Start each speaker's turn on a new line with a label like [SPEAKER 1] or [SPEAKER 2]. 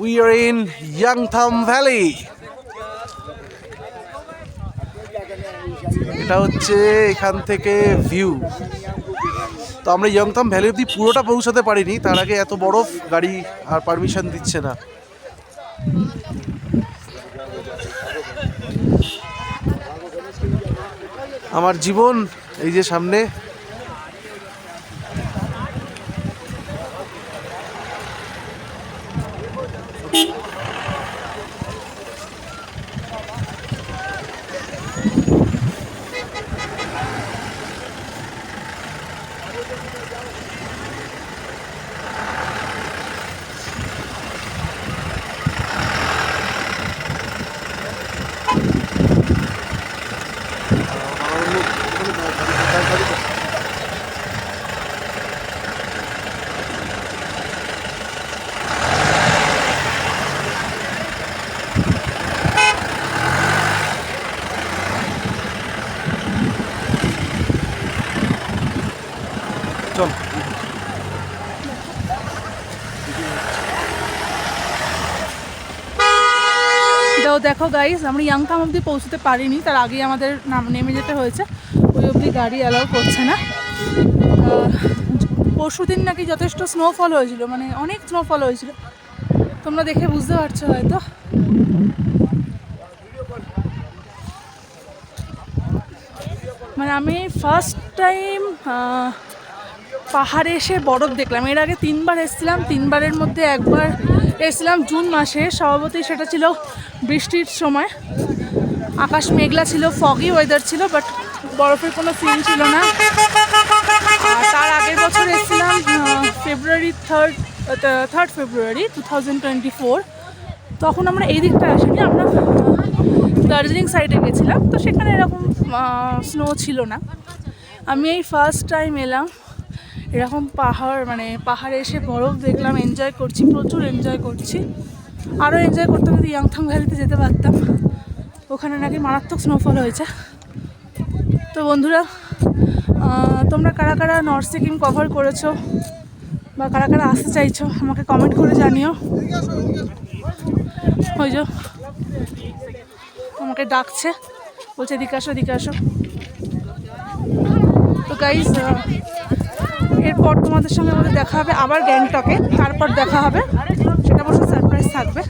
[SPEAKER 1] We are in Yangtham Valley. এটা হচ্ছে এখান থেকে ভিউ। তো আমরা ইয়ংথাম ভ্যালি অব্দি পুরোটা পৌঁছাতে পারিনি, তার আগে এত বরফ গাড়ি আর পারমিশন দিচ্ছে না। আমার জীবন এই যে সামনে। চল
[SPEAKER 2] দেখো গাইস, আমরা ইয়াংথাম অবধি পৌঁছতে পারিনি, তার আগেই আমাদের নেমে যেতে হয়েছে। ওই অবধি গাড়ি অ্যালাউ করছে না। পরশুদিন নাকি যথেষ্ট স্নোফল হয়েছিল, মানে অনেক স্নোফল হয়েছিল, তোমরা দেখে বুঝতে পারছো হয়তো। মানে আমি ফার্স্ট টাইম পাহাড়ে এসে বরফ দেখলাম। এর আগে 3বার এসেছিলাম, 3বারের মধ্যে একবার এসেছিলাম জুন মাসে, স্বভাবতই সেটা ছিল বৃষ্টির সময়। আকাশ মেঘলা ছিল, ফগি ওয়েদার ছিল, বাট বরফের কোনো সিন ছিল না। আর তার আগের বছর এসেছিলাম ফেব্রুয়ারি 3rd ফেব্রুয়ারি 2024। তখন আমরা এই দিকটা আসিনি, আমরা দার্জিলিং সাইডে গেছিলাম, তো সেখানে এরকম স্নো ছিল না। আমি এই ফার্স্ট টাইম এলাম এরকম পাহাড়, মানে পাহাড়ে এসে বরফ দেখলাম, এনজয় করছি, প্রচুর এনজয় করছি। আরও এনজয় করতে যদি ইয়াংথাম ভ্যালিতে যেতে পারতাম, ওখানে নাকি মারাত্মক স্নোফল হয়েছে। তো বন্ধুরা, তোমরা কারা কারা নর্থ সিকিম কভার করেছো বা কারা কারা আসতে চাইছো আমাকে কমেন্ট করে জানিও। ওই যে আমাকে ডাকছে, বলছে এদিকে আসো এদিকে আসো। তো গাইস, এরপর তোমাদের সঙ্গে আমাদের দেখা হবে আবার গ্যাংটকে, তারপর দেখা হবে, সেটা অবশ্য সারপ্রাইজ থাকবে।